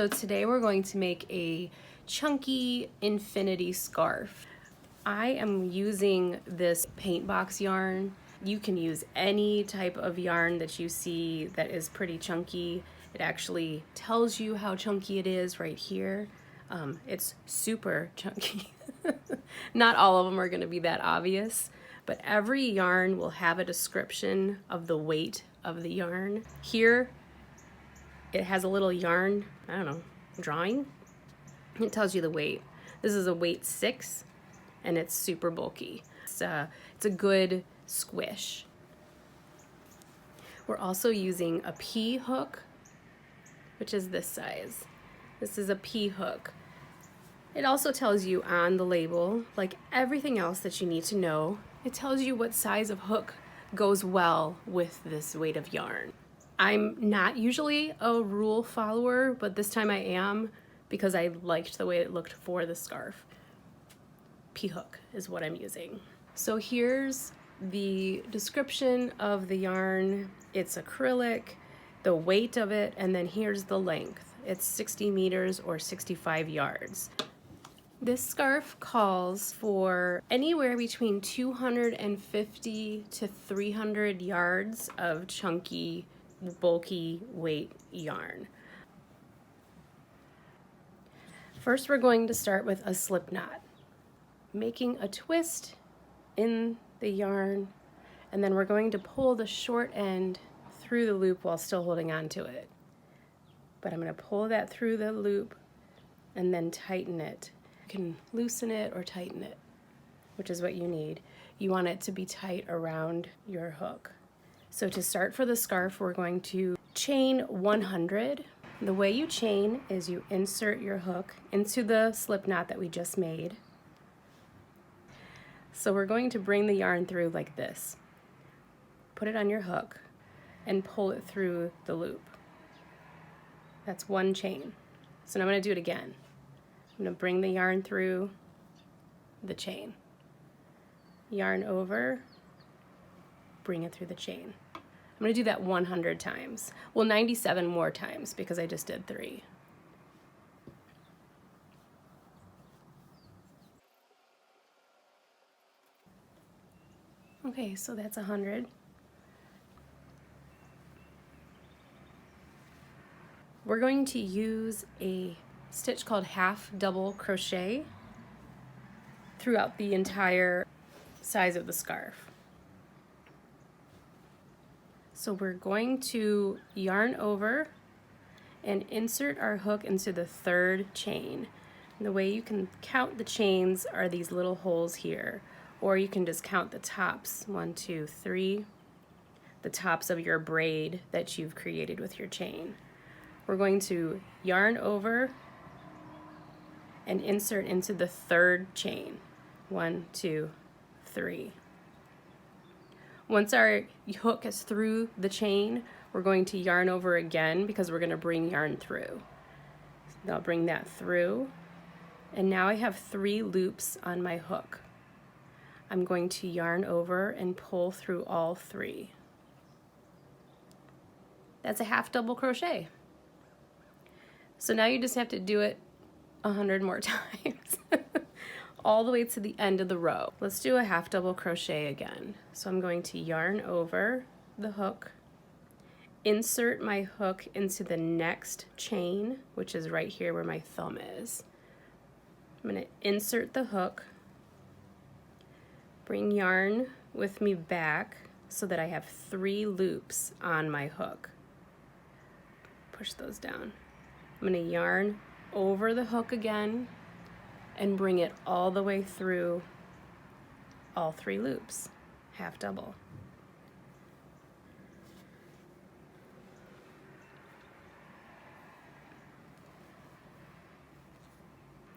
So today we're going to make a chunky infinity scarf. I am using this paint box yarn. You can use any type of yarn that you see that is pretty chunky. It actually tells you how chunky it is right here. It's super chunky. Not all of them are going to be that obvious, but every yarn will have a description of the weight of the yarn. Here, it has a little yarn, I don't know, drawing. It tells you the weight. This is a weight 6, and it's super bulky. It's a good squish. We're also using a P hook, which is this size. This is a P hook. It also tells you on the label, like everything else that you need to know, it tells you what size of hook goes well with this weight of yarn. I'm not usually a rule follower, but this time I am because I liked the way it looked for the scarf. P hook is what I'm using. So here's the description of the yarn. It's acrylic, the weight of it, and then here's the length. It's 60 meters or 65 yards. This scarf calls for anywhere between 250 to 300 yards of chunky, bulky weight yarn. First, we're going to start with a slip knot, making a twist in the yarn, and then we're going to pull the short end through the loop while still holding on to it. But I'm going to pull that through the loop and then tighten it. You can loosen it or tighten it, which is what you need. You want it to be tight around your hook. So to start for the scarf, we're going to chain 100. The way you chain is you insert your hook into the slip knot that we just made. So we're going to bring the yarn through like this. Put it on your hook and pull it through the loop. That's one chain. So now I'm going to do it again. I'm going to bring the yarn through the chain. Yarn over, bring it through the chain. I'm going to do that 100 times. Well, 97 more times because I just did 3. Okay, so that's 100. We're going to use a stitch called half double crochet throughout the entire size of the scarf. So we're going to yarn over and insert our hook into the 3rd chain. And the way you can count the chains are these little holes here, or you can just count the tops, 1, 2, 3, the tops of your braid that you've created with your chain. We're going to yarn over and insert into the 3rd chain, 1, 2, 3. Once our hook is through the chain, we're going to yarn over again because we're going to bring yarn through. So I'll bring that through, and now I have 3 loops on my hook. I'm going to yarn over and pull through all 3. That's a half double crochet. So now you just have to do it 100 more times. All the way to the end of the row. Let's do a half double crochet again. So I'm going to yarn over the hook, insert my hook into the next chain, which is right here where my thumb is. I'm going to insert the hook, bring yarn with me back so that I have 3 loops on my hook. Push those down. I'm going to yarn over the hook again and bring it all the way through all 3 loops, half double.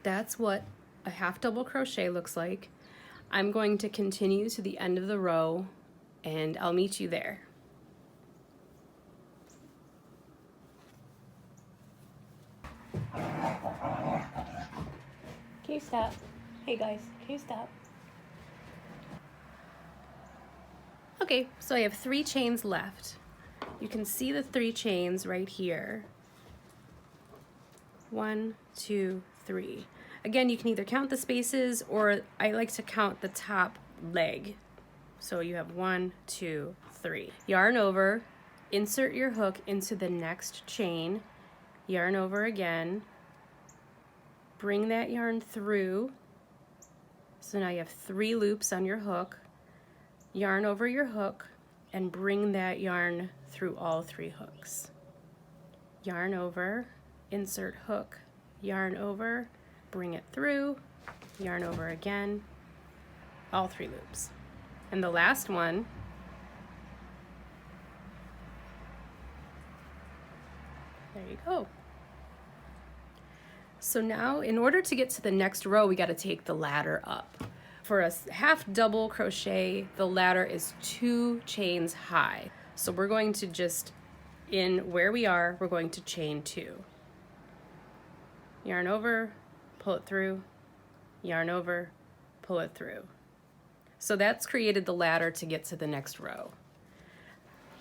That's what a half double crochet looks like. I'm going to continue to the end of the row and I'll meet you there. Can you stop? Hey guys, can you stop? Okay, so I have 3 chains left. You can see the 3 chains right here. 1, 2, 3. Again, you can either count the spaces, or I like to count the top leg. So you have 1, 2, 3. Yarn over, insert your hook into the next chain, yarn over again, bring that yarn through. So now you have 3 loops on your hook, yarn over your hook, and bring that yarn through all 3 hooks. Yarn over, insert hook, yarn over, bring it through, yarn over again, all 3 loops. And the last one, there you go. So now, in order to get to the next row, we got to take the ladder up. For a half double crochet, the ladder is 2 chains high. So we're going to just, in where we are, we're going to chain 2. Yarn over, pull it through, yarn over, pull it through. So that's created the ladder to get to the next row.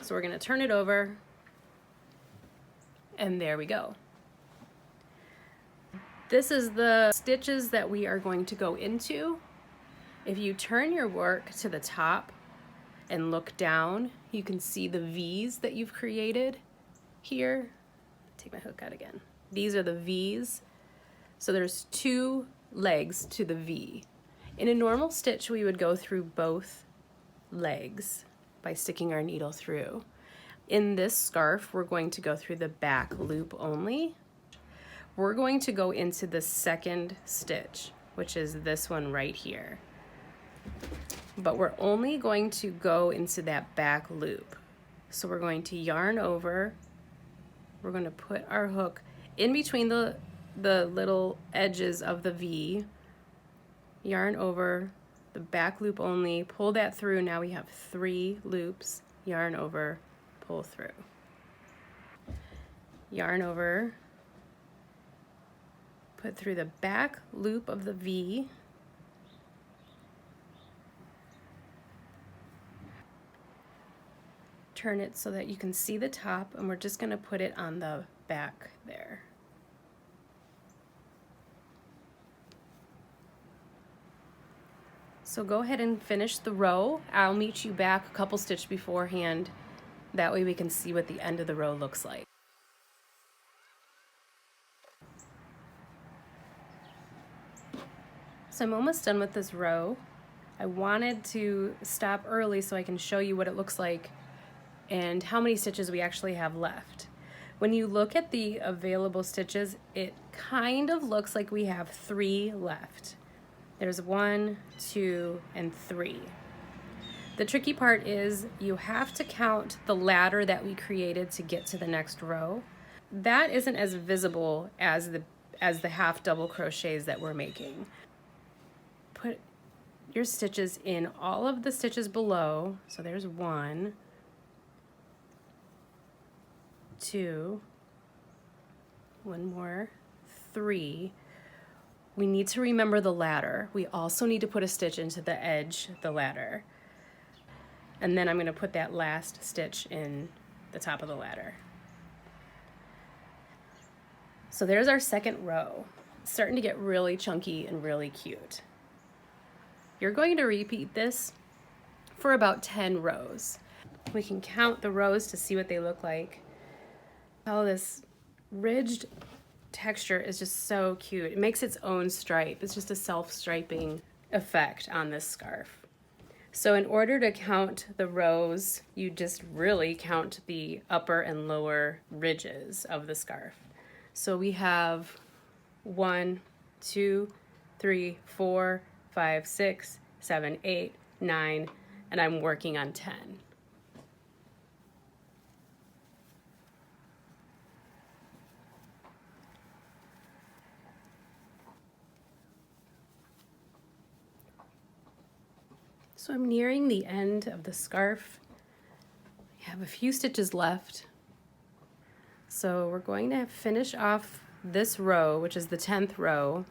So we're going to turn it over, and there we go. This is the stitches that we are going to go into. If you turn your work to the top and look down, you can see the V's that you've created here. Take my hook out again. These are the V's. So there's 2 legs to the V. In a normal stitch, we would go through both legs by sticking our needle through. In this scarf, we're going to go through the back loop only. We're going to go into the second stitch, which is this one right here. But we're only going to go into that back loop. So we're going to yarn over. We're going to put our hook in between the little edges of the V. Yarn over, the back loop only, pull that through. Now we have 3 loops. Yarn over, pull through. Yarn over, put through the back loop of the V, turn it so that you can see the top, and we're just going to put it on the back there. So go ahead and finish the row. I'll meet you back a couple stitches beforehand. That way we can see what the end of the row looks like. So I'm almost done with this row. I wanted to stop early so I can show you what it looks like and how many stitches we actually have left. When you look at the available stitches, it kind of looks like we have 3 left. There's 1, 2, and 3. The tricky part is you have to count the ladder that we created to get to the next row. That isn't as visible as the half double crochets that we're making. Put your stitches in all of the stitches below. So there's 1, 2, 1 more, 3. We need to remember the ladder. We also need to put a stitch into the edge of the ladder. And then I'm going to put that last stitch in the top of the ladder. So there's our second row. It's starting to get really chunky and really cute. You're going to repeat this for about 10 rows. We can count the rows to see what they look like. Oh, this ridged texture is just so cute. It makes its own stripe. It's just a self-striping effect on this scarf. So in order to count the rows, you just really count the upper and lower ridges of the scarf. So we have 1, 2, 3, 4, 5, 6, 7, 8, 9, and I'm working on 10. So I'm nearing the end of the scarf. I have a few stitches left. So we're going to finish off this row, which is the 10th row.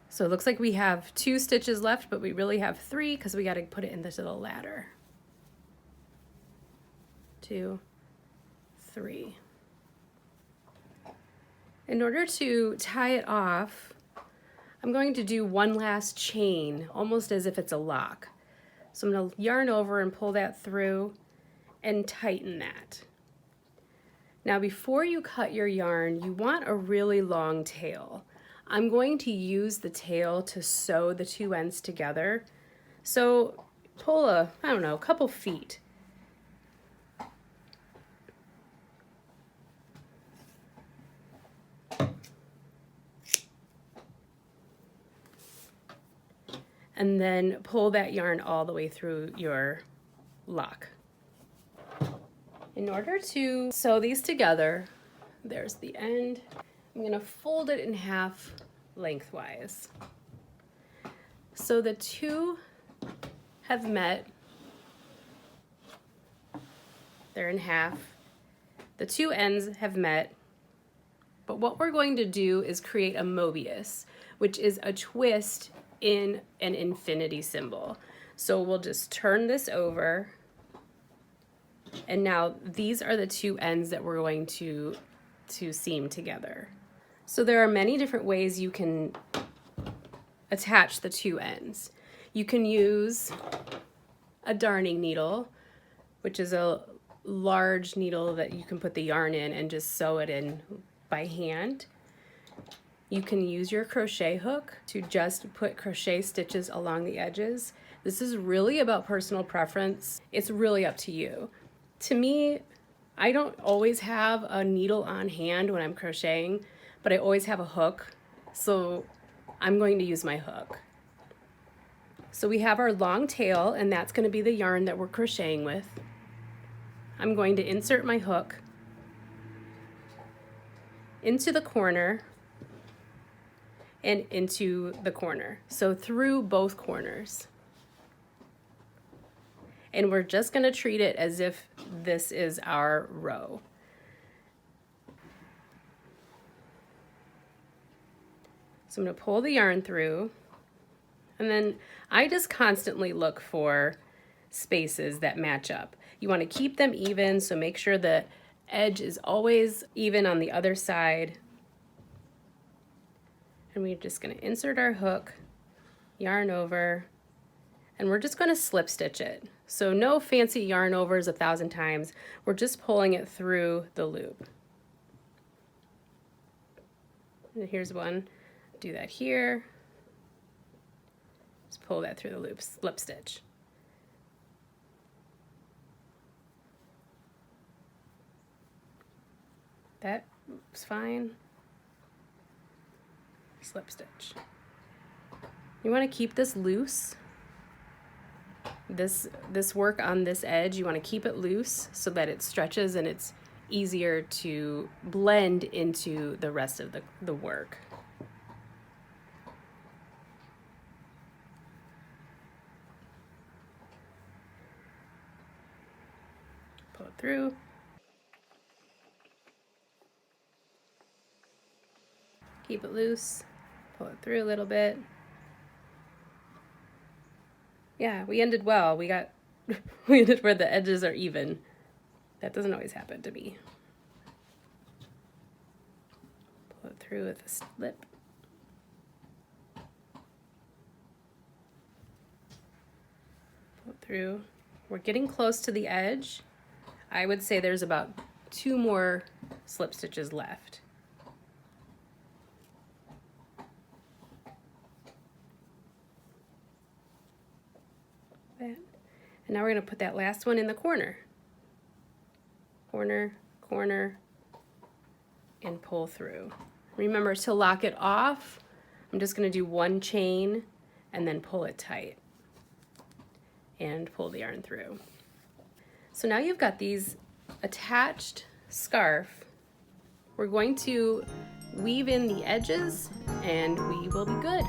So it looks like we have 2 stitches left, but we really have 3 because we got to put it in this little ladder. 2, 3. In order to tie it off, I'm going to do one last chain, almost as if it's a lock. So I'm going to yarn over and pull that through and tighten that. Now before you cut your yarn, you want a really long tail. I'm going to use the tail to sew the two ends together. So pull a couple feet. And then pull that yarn all the way through your lock. In order to sew these together, there's the end. I'm going to fold it in half lengthwise. So the two have met. They're in half. The two ends have met. But what we're going to do is create a Mobius, which is a twist in an infinity symbol. So we'll just turn this over, and now these are the two ends that we're going to seam together. So there are many different ways you can attach the two ends. You can use a darning needle, which is a large needle that you can put the yarn in and just sew it in by hand. You can use your crochet hook to just put crochet stitches along the edges. This is really about personal preference. It's really up to you. To me, I don't always have a needle on hand when I'm crocheting, but I always have a hook, so I'm going to use my hook. So we have our long tail, and that's going to be the yarn that we're crocheting with. I'm going to insert my hook into the corner and into the corner, so through both corners. And we're just going to treat it as if this is our row. So I'm going to pull the yarn through, and then I just constantly look for spaces that match up. You want to keep them even, so make sure the edge is always even on the other side. And we're just going to insert our hook, yarn over, and we're just going to slip stitch it. So no fancy yarn overs 1,000 times. We're just pulling it through the loop. And here's one. Do that here. Just pull that through the loop, slip stitch. That's fine. Slip stitch. You want to keep this loose. This work on this edge, you want to keep it loose so that it stretches and it's easier to blend into the rest of the work. Pull it through. Keep it loose. Pull it through a little bit. Yeah, we ended well. We ended where the edges are even. That doesn't always happen to me. Pull it through with a slip. Pull it through. We're getting close to the edge. I would say there's about 2 more slip stitches left. And now we're going to put that last one in the corner. Corner, corner, and pull through. Remember to lock it off, I'm just going to do 1 chain and then pull it tight and pull the yarn through. So now you've got these attached scarf. We're going to weave in the edges and we will be good.